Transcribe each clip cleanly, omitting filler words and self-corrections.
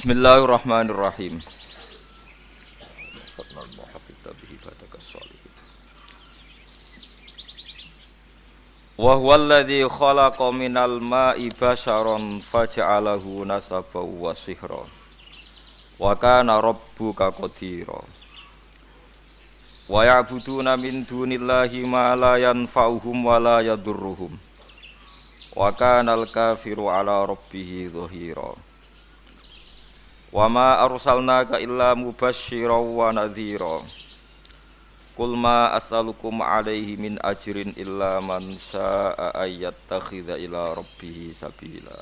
Bismillahirrahmanirrahim. Fatnal muhabbita bihi badaka sholihin. Wa huwa alladhi khalaqa minal ma'i basharan faja'alahu nasaban wa sihra. Wa kana rabbuka qadira. Wa ya'buduna min dunillahi ma la yanfa'uhum wa la yadurruhum. Wa kana al-kafiru 'ala rabbihi dhahira. Wa ma arsalnaka illa mubasysyiran wa nadhira. Qul ma as'alukum 'alaihi min ajrin illa man syaa'a ayyattakhidha ila rabbih sabila.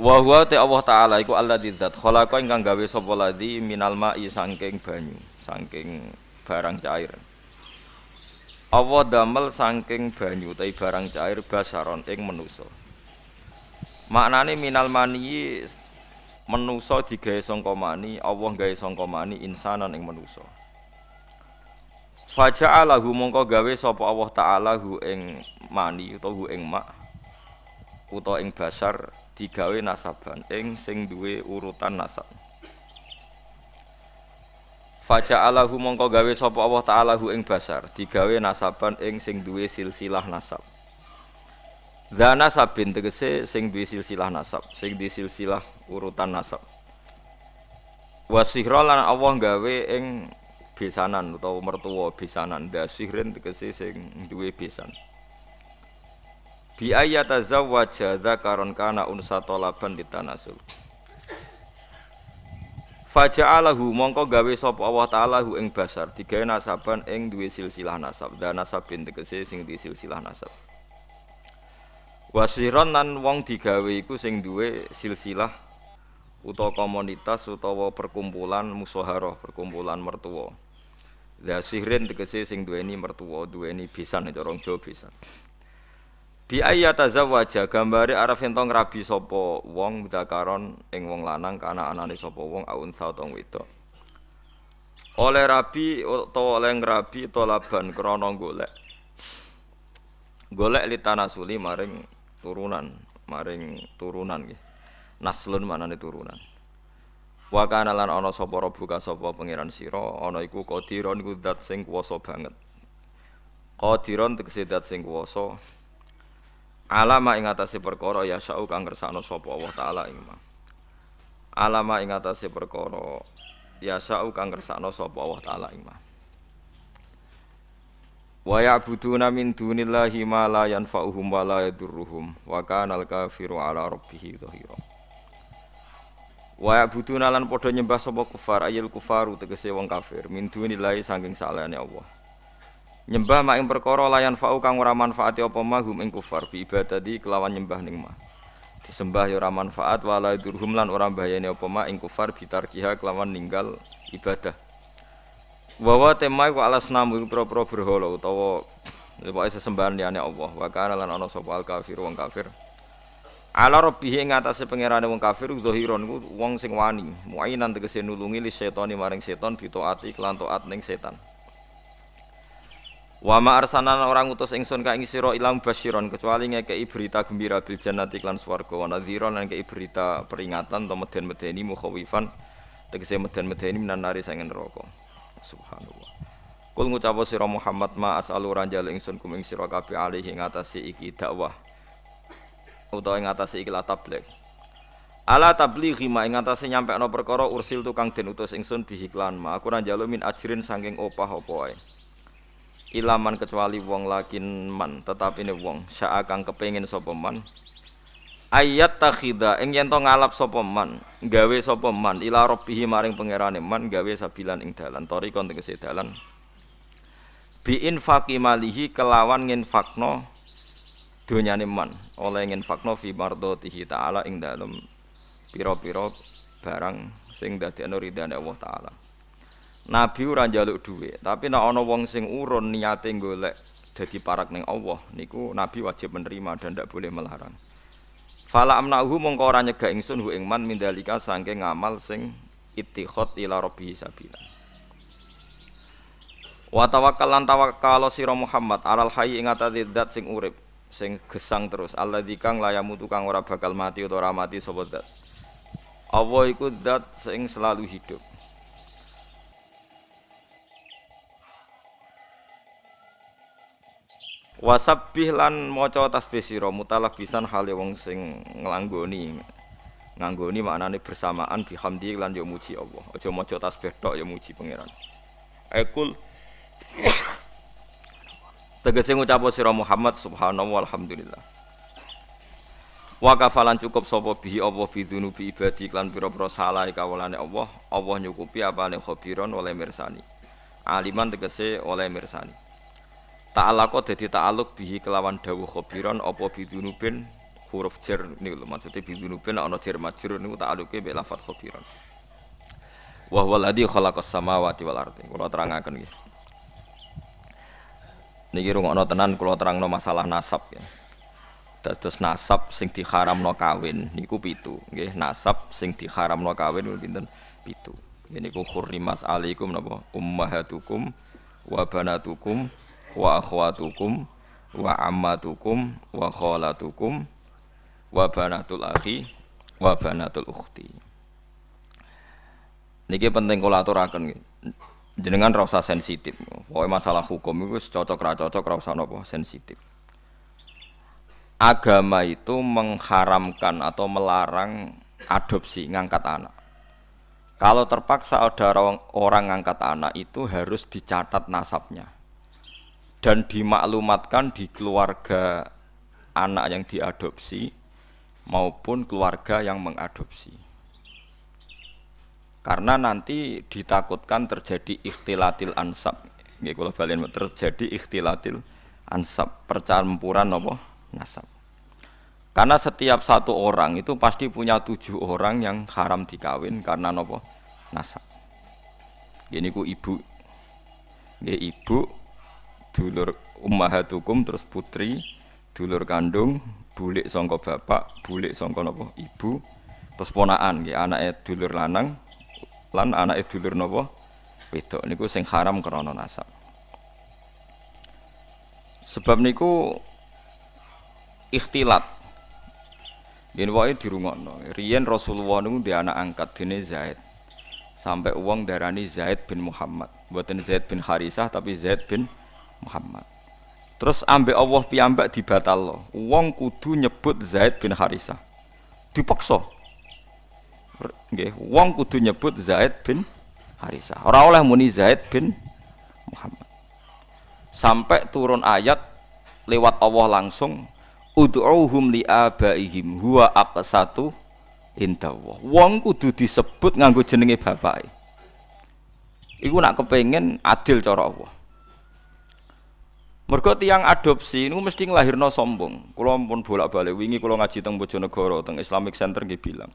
Wa huwa ta Allah taala iku alladzi dzat khalaqa ingkang gawe sapa ladzi minal ma'i saking banyu, saking barang cair. Allah damel saking banyu utawi barang cair basaron ing manusa. Maknane minal mani manusa digawe sangka mani, Allah gawe sangka mani insanan ing manusa. Faja'alahu mongko gawe sapa Allah taala hu ing mani utawa hu ing mak utawa ing basar digawe nasaban ing sing duwe urutan nasab. Faja'alahu mongko gawe sapa Allah taala hu ing basar digawe nasaban ing sing duwe silsilah nasab. Dzana sabin tegese sing duwe silsilah nasab, sing duwe silsilah urutan nasab. Wasihra lan Allah gawe ing besanan utawa mertuwa besanan, dasihrin tegese sing duwe besan. Bi ayatazawwaja dzakaron kana unsa talaban ditanasul. Faja'alahu mongko gawe sapa Allah taala hu ing basar digawe nasaban ing duwe silsilah nasab. Dzana sabin tegese sing duwe silsilah nasab. Wasiron lan wong digawe iku sing duwe silsilah utawa komunitas utawa perkumpulan musyawarah, perkumpulan mertua. Dzasihrin tegese sing duweni mertua, duweni besan cara Jawa besan. Bi ayatazawwaja gambare arep ento ngrabi sapa wong dzakaron ing wong lanang kana anane sapa wong aunsa utawa wedok. Oleh rabi utawa oleh ngrabi tolaban krana golek. Golek litanasuli maring turunan nggih. Naslun manane turunan. Wa kana lan ana sapa rabbuka sapa pangeran sira, ana iku qadiron iku zat sing kuwasa banget. Qadiron tegese zat sing kuwasa. Alama ing atase perkara ya sa'u kang ngersakno sapa Allah taala ing ma. Alama ing atase perkara ya sa'u kang ngersakno sapa Allah taala ing ma. Wa ya'buduna min dunillahi ma la yanfa'uhum wa la yadurruhum wa kanal kafiru 'ala rabbih dhahira. Wa ya'buduna lan padha nyembah sapa kufar ayil kufaru tegese wong kafir min dunillahi saking salehane Allah. Nyembah mak ing perkara la yanfa'u kang ora manfaati apa mahum ing kufar bi ibadati kelawan nyembah ning ma. Disembah ya ora manfaat wa la yadurruhum lan ora bahayane apa mak ing kufar bitarkiha kelawan ninggal ibadah. Wa tema iku alas namu pro-pro berhala utawa pokoke sesembahan liyane Allah. Wa kana lan ana sapa al kafir wong kafir. Ala rabbih ing atase pangerane wong kafir zahiron iku wong sing wani, muainan tegese nulungi li setani maring setan bitaati lan taat ning setan. Wa ma arsalna orang utus ingsun ka ing sira ilang basyiron kecuali ngekeki berita gembira bil jannati lan swarga wa nadhiran lan ngekeki berita peringatan atau meden-medeni mukhawifan tegese meden-medeni minan nari sangen neraka. Subhanallah. Kul ngucap sira Muhammad ma as'alu ranjal ingsun kum ing sira kabeh alih ing atase iki dakwah utawa ing atase iki la tabligh. Ala tablighi ma ing atase nyampekno perkara ursil tukang den utus ingsun bihiklan ma aku ranjalo min ajrin saking opah apa wae. Ilaman kecuali wong lakin man tetapi ne wong syaa kang kepengin sapa man ayat takhida ing yen to ngalap sapa man gawe sapa man ila rabbih maring pangerane man gawe sabilan ing dalan tarikon tegese dalan bi infaqi malihi kelawan nginfakno donyane man oleh nginfakno fi mardhatihi taala ing dalem pira-pira barang sing dadekno ridane Allah taala. Nabi ora njaluk dhuwit, tapi nek ana wong sing urun niate golek dadi parak ning Allah niku nabi wajib menerima dan ndak boleh melarang. Fala amnahu mongko ora nyegah ingsun hu ing man mindalika saking ngamal sing ittikhad ila rabbihi sabila. Wa tawakkal lan tawakkal sira Muhammad alal hayy ing atase zat sing urip, sing gesang terus, alladzi kang layamutu kang ora bakal mati utawa ora mati sapa zat. Allah iku zat sing selalu hidup. Wasabbih lan maca tasbih sira mutalabisan hale wong sing nglanggoni. Nganggoni maknane bersamaan bihamdi lan yo muji Allah. Aja maca tasbih tok yo muji pangeran. Ekul tegese ngucap sira Muhammad subhanallah walhamdulillah. Wa kafalan cukup sapa bihi Allah bidzunubi ibadi lan pira-pira salah kawulane Allah. Allah nyukupi apane khabiron oleh mirsani. Aliman tegese oleh mirsani. Ta'alaqo dadi ta'alluq bihi kelawan dawuh khabiron apa bidunubin huruf jar niku lho maksude bidunubin ana jar majrur niku ta'alluqe mek lafadz khabiron. Wa huwal ladzi khalaqas samawati wal ardi. Kula terangaken nggih. Niki rungokno tenan kula terangno masalah nasab ya. Dados nasab sing diharamno kawin niku 7 nggih. Nasab sing diharamno kawin niku pinten? 7. Niku hurrimas alaikum napa ummahatukum wa banatukum wa akhwatukum wa ammatukum wa khalatukum wa banatul akhi wa banatul ukhti. Niki penting kula aturaken jenengan ra usah sensitif. Pokoke masalah hukum iku wis cocok ra cocok ra usah napa sensitif. Agama itu mengharamkan atau melarang adopsi ngangkat anak. Kalau terpaksa ada orang ngangkat anak itu harus dicatat nasabnya. Dan dimaklumatkan di keluarga anak yang diadopsi maupun keluarga yang mengadopsi. Karena nanti ditakutkan terjadi ikhtilatil ansab. Nggih kula balen terjadi ikhtilatil ansab, percampuran apa nasab. Karena setiap satu orang itu pasti punya 7 orang yang haram dikawin karena napa nasab. Ini ku ibu. Nggih ibu dulur ummahatukum terus putri, dulur kandung, bulik sangka bapak, bulik sangka napa ibu, terus ponakan nggih anake dulur lanang lan anake dulur napa wedok niku sing haram krana nasab. Sebab niku ikhtilat. Yen wae dirungokno. Riyen Rasulullah niku ndek anak angkat dene Zaid. Sampai wong darani Zaid bin Muhammad. Mboten Zaid bin Harisah tapi Zaid bin Muhammad. Terus ambek Allah piyambak dibatalno. Wong kudu nyebut Zaid bin Harisah. Dipaksa. Nggih, wong kudu nyebut Zaid bin Harisah. Ora oleh muni Zaid bin Muhammad. Sampai turun ayat lewat Allah langsung ud'uuhum li abaihim huwa aqsatu indallah. Wong kudu disebut nganggo jenenge bapake. Iku nak kepengin adil cara Allah. Mergo tiyang adopsi niku mesti nglahirno sombong. Kula pun bolak-balik wingi kula ngaji teng Bojonegoro teng Islamic Center nggih bilang.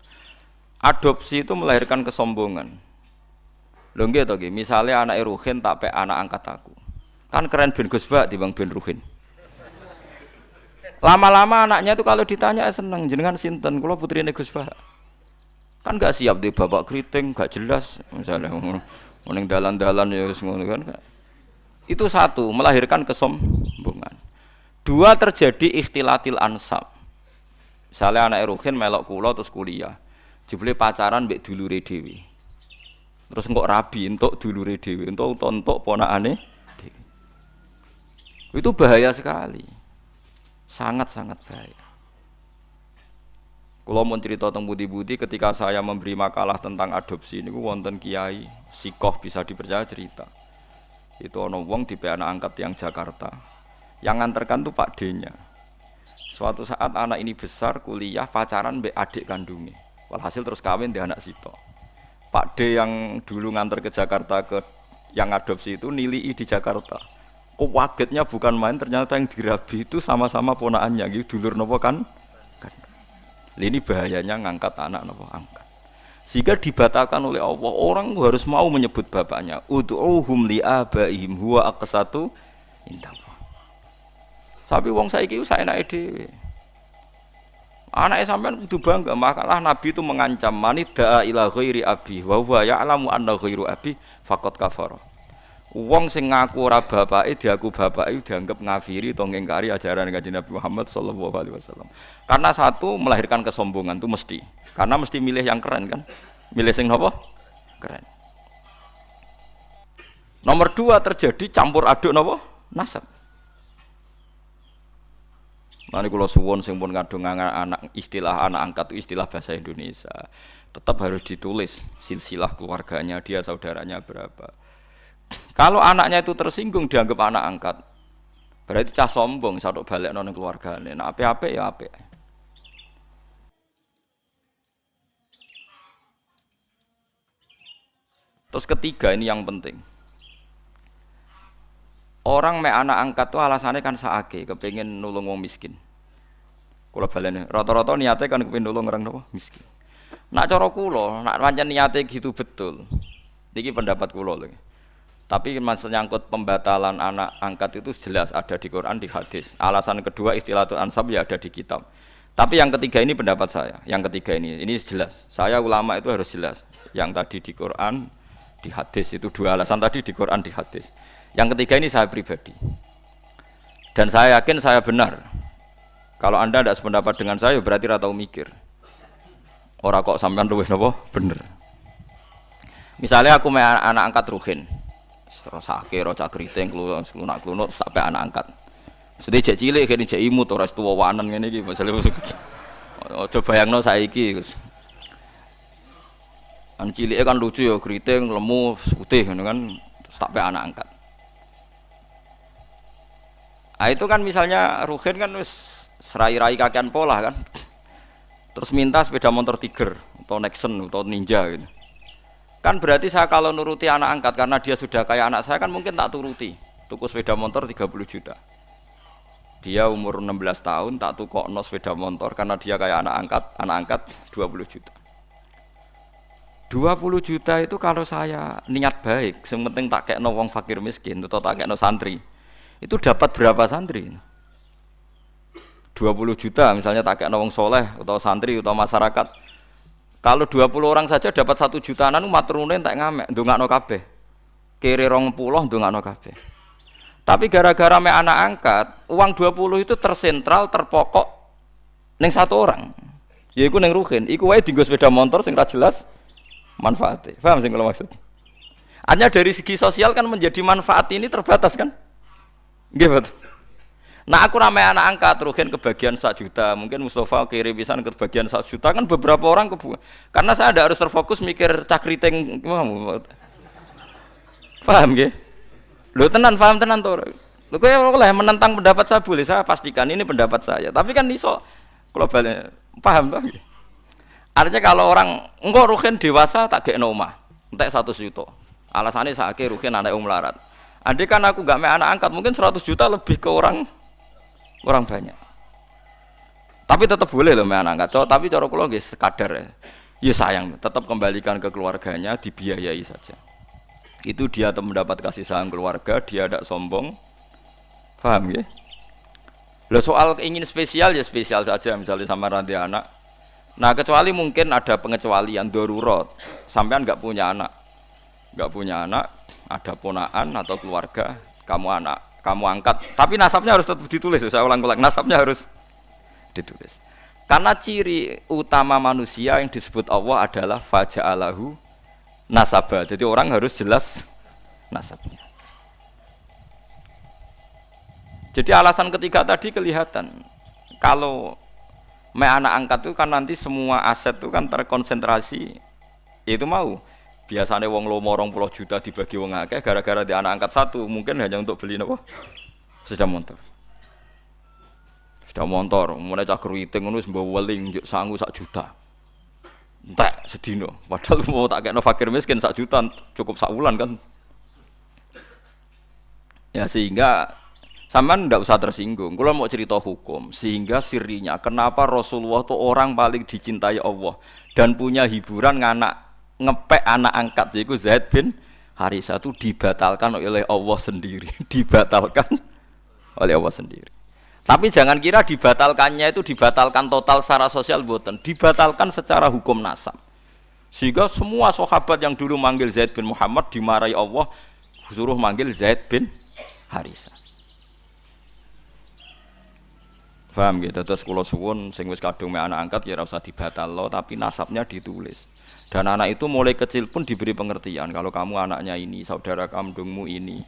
Adopsi itu melahirkan kesombongan. Lho nggih to nggih, misale anake Ruhin tak pek anak angkat aku. Kan keren ben Gus Bak timbang ben Ruhin. Lama-lama anaknya itu kalau ditanya seneng, jenengan sinten? Kula putrine Gus Bak. Kan enggak siap di bapak keriting, enggak jelas misalnya ning dalan-dalan ya wis ngono kan. Itu satu, melahirkan kesombongan. 2, terjadi ikhtilatil ansab. Misalnya anak Ruhin melok kula terus kuliah. Jebule pacaran mbek dulure dhewe. Terus engko rabi entuk dulure dhewe, entuk ponakane dhewe. Itu bahaya sekali. Sangat-sangat bahaya. Kula mun crita teng budi-budi ketika saya memberi makalah tentang adopsi niku wonten kiai sikoh bisa dipercaya cerita. Itu ana wong di anak angkat yang Jakarta. Yang nganterkan tuh Pak D-nya. Suatu saat anak ini besar kuliah pacaran mbek adik kandungnya. Walhasil terus kawin di anak sito. Pak D yang dulu nganter ke Jakarta ke yang adopsi itu nilai di Jakarta. Kok wagetnya bukan main, ternyata yang dirabi itu sama-sama ponakannya gitu, dulur nopo kan? Ini bahayanya ngangkat anak nopo angkat. Sehingga dibatalkan oleh Allah, orang harus mau menyebut bapaknya. Ud'uuhum li abaihim huwa aqsatu indallah. Tapi wong saiki saenake dhewe. Anake sampean kudu bangga, makalah Nabi itu mengancam manidda ila ghairi abi wa huwa ya'lamu anna ghairu abi faqad kafara. Wong sing ngaku ora bapake diaku bapake dianggap ngafiri atau ngingkari ajaran Kanjeng Nabi Muhammad sallallahu alaihi wasallam. Karena satu melahirkan kesombongan itu mesti. Karena mesti milih yang keren kan. Milih sing napa? Keren. Nomor dua terjadi campur aduk napa? Nasab. Mane kula suwun sing pun kadung anak istilah anak angkat itu istilah bahasa Indonesia. Tetap harus ditulis silsilah keluarganya, dia saudaranya berapa. Kalau anaknya itu tersinggung dianggap anak angkat, berarti cah sombong sadok balik nang keluargane. Nah, apik-apik ya apik. Terus ketiga ini yang penting. Orang mek anak angkat tuh alasannya kan saake, kepengin nulung wong miskin. Kula balene, rata-rata niate kan kepengin nulung orang napa miskin. Nak cara kula, nak pancen niate gitu betul. Niki pendapat kula lho. Tapi menyangkut pembatalan anak angkat itu jelas ada di Quran, di hadis. Alasan kedua istilatul ansab ya ada di kitab. Tapi yang ketiga ini pendapat saya. Yang ketiga ini jelas. Saya ulama itu harus jelas. Yang tadi di Quran, di hadis itu dua alasan tadi di Quran, di hadis. Yang ketiga ini saya pribadi. Dan saya yakin saya benar. Kalau Anda tidak sependapat dengan saya berarti ora tau mikir. Ora kok sampean luwih napa? Bener. Misalnya aku anak angkat Ruhin. Terus sake roca kriting klunak-klunuk sampai anak angkat. Sudah cek cilik kene cek imut ora tuwa wanen ngene iki masale. Aja bayangno saiki. An cilike kan lucu ya kriting lemu putih ngono kan sampai anak angkat. Ah itu kan misalnya Ruhin kan wis serai-rai kakean pola kan. Terus minta sepeda motor Tiger atau Nexon atau Ninja gitu. Kan berarti saya kalau nuruti anak angkat karena dia sudah kayak anak saya kan mungkin tak turuti. Tuku sepeda motor 30 juta. Dia umur 16 tahun tak tukokno sepeda motor karena dia kayak anak angkat 20 juta. 20 juta itu kalau saya niat baik, yang penting tak kekno wong fakir miskin atau tak kekno santri. Itu dapat berapa santri? 20 juta misalnya tak kekno wong soleh atau santri atau masyarakat. Kalau 20 orang saja dapat 1 jutaan anu maturune tak ngamek ndongakno kabeh. Kiri 20 ndongakno kabeh. Tapi gara-gara mek anak angkat, uang 20 itu tersentral, terpokok ning satu orang. Yaiku ning Ruhin, iku wae dienggo sepeda motor sing ra jelas manfaate. Paham sing kula maksud? Hanya dari segi sosial kan menjadi manfaat ini terbatas kan? Nggih, betul. Nah aku ramai anak angkat Ruhin kebagian 1 juta, mungkin Mustafa kirim pisan kebagian 1 juta kan beberapa orang karena saya ada harus terfokus mikir cakriting paham nggih? Lho tenan paham tenan to. Lho kowe oleh menentang pendapat saya boleh, saya pastikan ini pendapat saya. Tapi kan iso globalnya paham to nggih? Artinya kalau orang engko Ruhin dewasa tak gekno omah, entek 100 juta. Alasannya sakake Ruhin anak melarat. Andai kan aku gak mek anak angkat mungkin 100 juta lebih ke orang banyak. Tapi tetap boleh loh anak angkat. Tapi cara kula nggih sekadar ya. Ya sayang, tetap kembalikan ke keluarganya, dibiayai saja. Itu dia mendapat kasih sayang keluarga, dia tidak sombong. Paham ya? Lah soal ingin spesial ya spesial saja misalnya sama ranti anak. Nah, kecuali mungkin ada pengecualian darurat. Sampean enggak punya anak. Enggak punya anak, ada ponakan atau keluarga, kamu angkat, tapi nasabnya harus tetap ditulis. Saya ulang-ulang, nasabnya harus ditulis. Karena ciri utama manusia yang disebut Allah adalah faja'alahu nasabah. Jadi orang harus jelas nasabnya. Jadi alasan ketiga tadi kelihatan. Kalau anak angkat itu kan nanti semua aset itu kan terkonsentrasi. Itu mau. Biasanya wong lomo 20 juta dibagi wong akeh gara-gara di anak angkat satu mungkin hanya untuk beli apa? Sepeda motor. Sepeda motor, mulai cak keriting ngono wis mbok weling njuk sangu 1 juta. Entek sedino. Padahal mau tak kekno fakir miskin 1 juta cukup sak wulan kan. Ya sehingga sampean ndak usah tersinggung. Kula mau cerita hukum sehingga sirinya kenapa Rasulullah tuh orang paling dicintai Allah dan punya hiburan ngepek anak angkat yaitu Zaid bin Harisah itu dibatalkan oleh Allah sendiri. Dibatalkan oleh Allah sendiri. Tapi jangan kira dibatalkannya itu dibatalkan total secara sosial boten, dibatalkan secara hukum nasab. Sehingga semua sahabat yang dulu manggil Zaid bin Muhammad dimarahi Allah suruh manggil Zaid bin Harisah. Paham gitu, terus kula suwun sing wis kadung mek anak angkat ya ora usah dibatalno tapi nasabnya ditulis. Dan anak itu mulai kecil pun diberi pengertian kalau kamu anaknya ini, saudara kandungmu ini.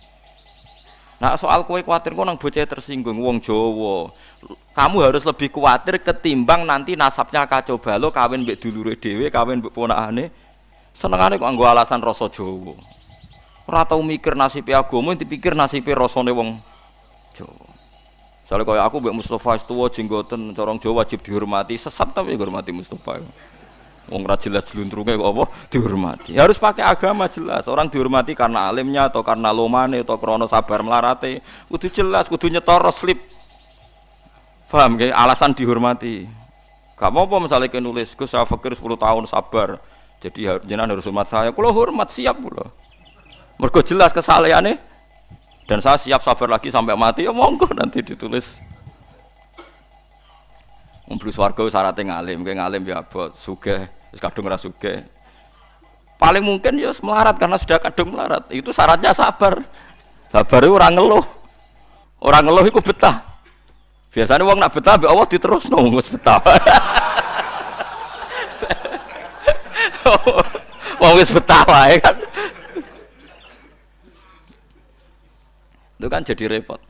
Nah soal kowe kuwatir kok nang bocah tersinggung wong Jawa. Kamu harus lebih kuwatir ketimbang nanti nasabnya kacau balau kawin mbek dulure dhewe, kawin mbek ponakane. Senengane kok nggo alasan rasa Jawa. Ora tau mikir nasibe agama, dipikir nasibe rasane wong Jawa. Soalnya kaya aku mbek Mustafa tuwa jenggoten corong Jawa wajib dihormati, sesat tapi hormati Mustafa. Wong ra jelas jluntrunge kok apa dihormati. Ya harus pakai agama jelas. Orang dihormati karena alimnya atau karena lomane atau krana sabar melarate. Kudu jelas, kudu nyetor slip. Paham nggih? Alasan dihormati. Gak apa-apa misalnya ke nulis, Gus saya fakir 10 tahun sabar. Jadi jenengan harus hormat saya. Kula hormat siap kula. Mergo jelas kesalehane. Dan saya siap sabar lagi sampai mati, ya monggo nanti ditulis. Mlebu swarga syaratnya ngalim ya abot, sugih, wis kadung ora sugih. Paling mungkin ya melarat karena sudah kadung melarat. Itu syaratnya sabar. Sabar itu orang ngeluh. Orang ngeluh iku betah. Biasanya wong nak betah mbek Allah diterusno wis betah. Wong wis betah wae kan. Itu kan jadi repot.